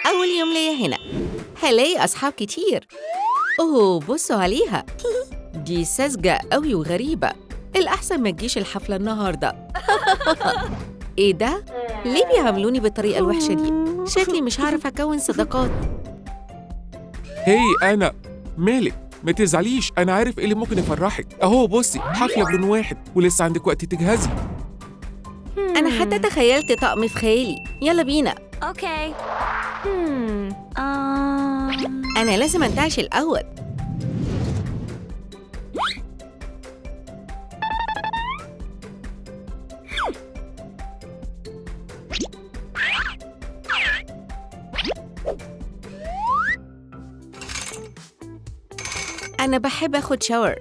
أول يوم ليا هنا، هلاقي أصحاب كتير. أوه، بصوا عليها، دي ساذجة قوي وغريبة. الأحسن ما تجيش الحفلة النهاردة. إيه ده؟ ليه بيعاملوني بالطريقة الوحشة دي؟ شكلي مش هعرف أكون صداقات. هي أنا مالك؟ ما تزعليش، أنا عارف إيه اللي ممكن يفرحك. أهو بصي، حفلة بلون واحد ولسه عندك وقت تجهزي. أنا حتى تخيلت طقم في خيالي. يلا بينا. Okay. أنا لازم أنتعش الأول. أنا بحب أخد شاور.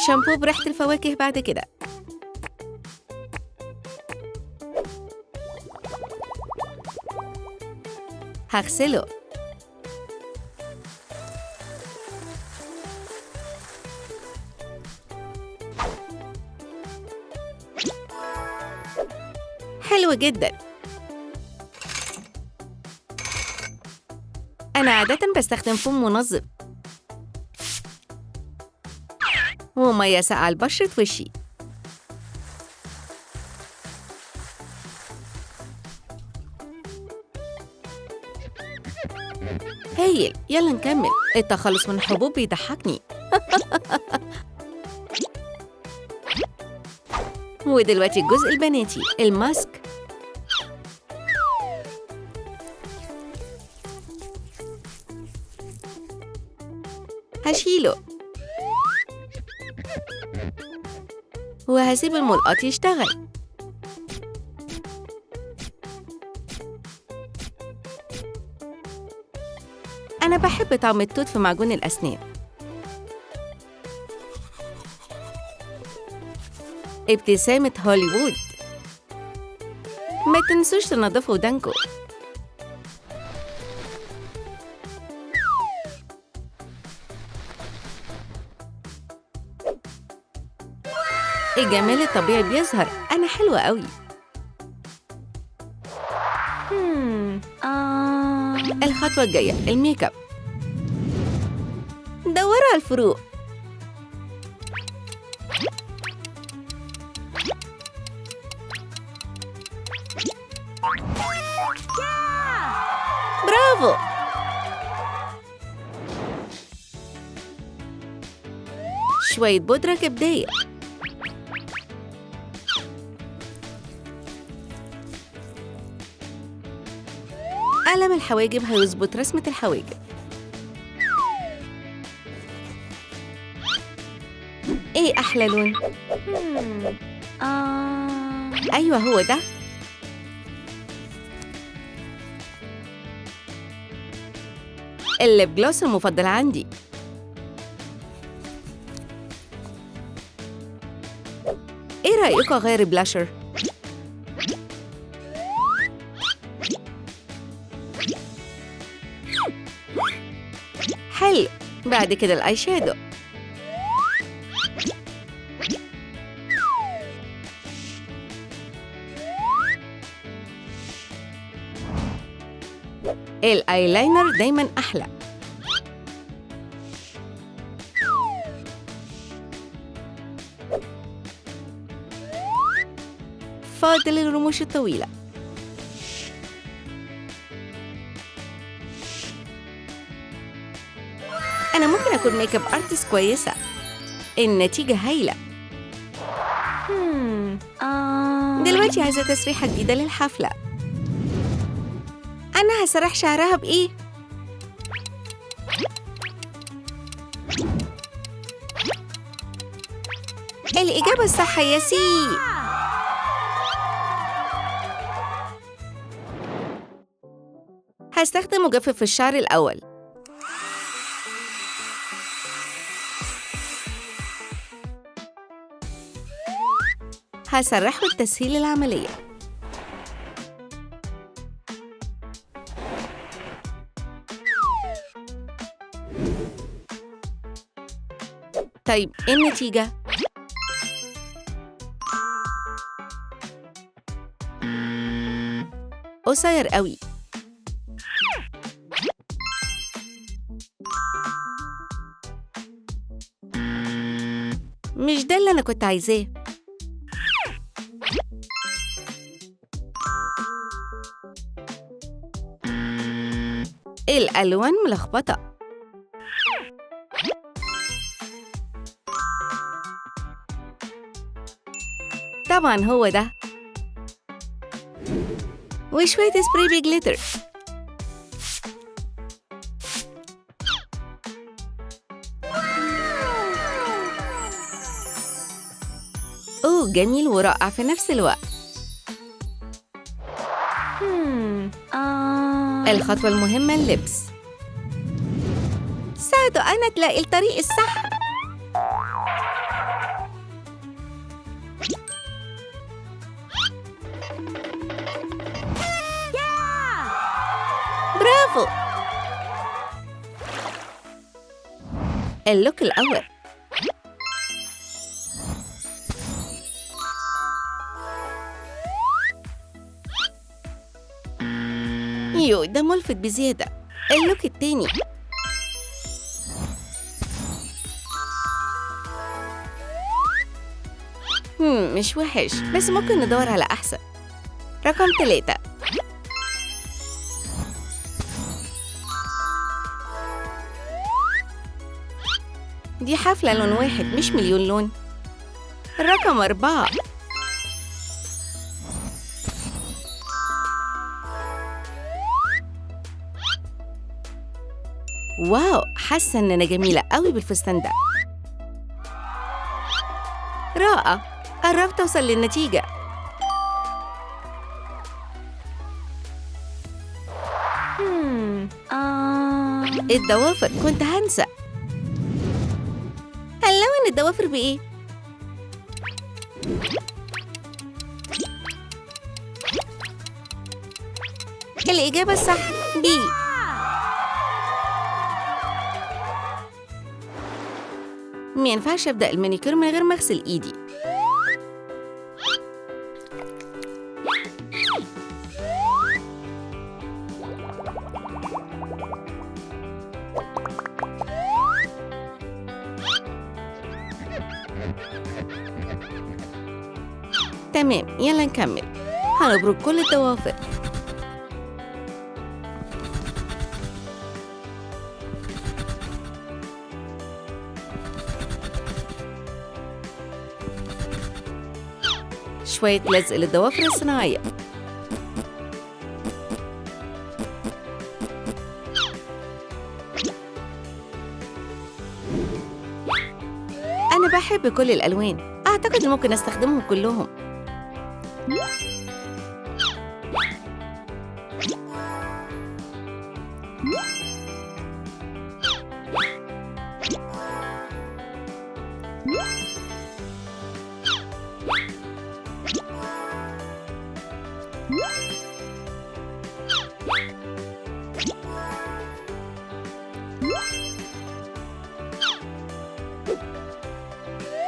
شامبو بريحة الفواكه بعد كده. هغسله. حلو جدا. أنا عادة بستخدم فوم منظم ومية ساقعة لبشرة وشي. هايل، يلا نكمل. التخلص من الحبوب بيضحكني. ودلوقتي الجزء البناتي، الماسك. هشيله وهسيب الملقط يشتغل. أنا بحب طعم التوت في معجون الأسنان. ابتسامة هوليوود. ما تنسوش تنظفوا ودانكم. الجمال الطبيعي بيظهر. أنا حلوة قوي. الخطوة الجاية، الميك اب. دوروا على الفروق. برافو. شوية بودرة كبدية. قلم الحواجب هيظبط رسمة الحواجب. ايه أحلى لون؟ أيوة هو ده. الليب جلوس المفضل عندي. ايه رأيكم أغير بلاشر؟ حلو. بعد كده الآي شادو. الآيلاينر دايماً أحلى. فاضل الرموش الطويلة. أنا ممكن أكون ميك اب ارتست كويسة. النتيجة هايلة. دلوقتي عايزة تسريحة جديدة للحفلة. أنا هسرح شعرها بإيه؟ الإجابة الصح يا سي. هستخدم مجفف الشعر الأول. هسرحه لتسهيل العملية. طيب إيه النتيجة؟ قصير قوي. مش ده اللي أنا كنت عايزاه. الألوان ملخبطة. طبعاً هو ده. وشوية سبراي بجليتر. أوه، جميل ورائع في نفس الوقت. الخطوة المهمة اللبس. ساعدوا أنا تلاقي الطريق الصح. برافو. اللوك الأول. يو، ده ملفت بزيادة. اللوك التاني. مش وحش، بس ممكن ندور على أحسن. رقم 3. دي حفلة لون واحد مش مليون لون. رقم 4. واو، حاسة إن أنا جميلة قوي بالفستان ده. رائع، قربت أوصل للنتيجة. الضوافر، كنت هنسى. هنلون الضوافر بإيه؟ الإجابة الصح بي. ما ينفعش أبدأ المانيكير من غير ما أغسل إيدي. تمام، يلا نكمل. هنبرد كل الضوافر. شوية لزق للضوافر الصناعية. أنا بحب كل الألوان، أعتقد ممكن أستخدمهم كلهم.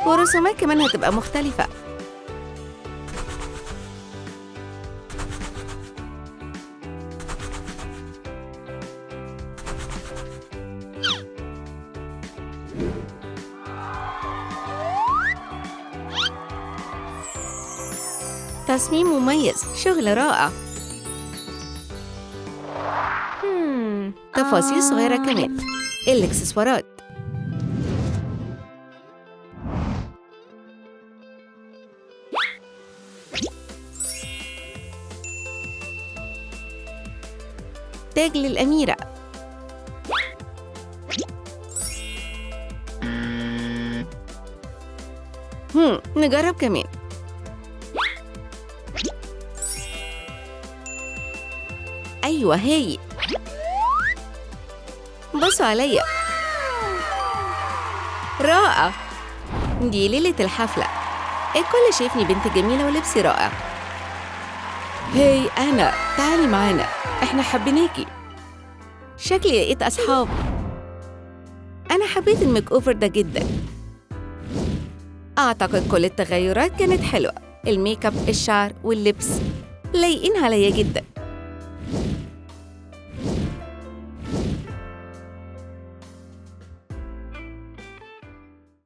والرسومات كمان هتبقى مختلفة. تصميم مميز، شغل رائع. تفاصيل صغيرة كمان. الإكسسوارات. تاج للأميرة. نجرب كمان. أيوة هاي. بصوا عليا. رائع. دي ليلة الحفلة. الكل شايفني بنت جميلة ولبسي رائع. هاي أنا، تعالي معانا، إحنا حبيناكي. شكلي لقيت أصحاب. أنا حبيت الميك أوفر ده جداً. أعتقد كل التغيرات كانت حلوة. الميك اب، الشعر واللبس لايقين عليا جداً.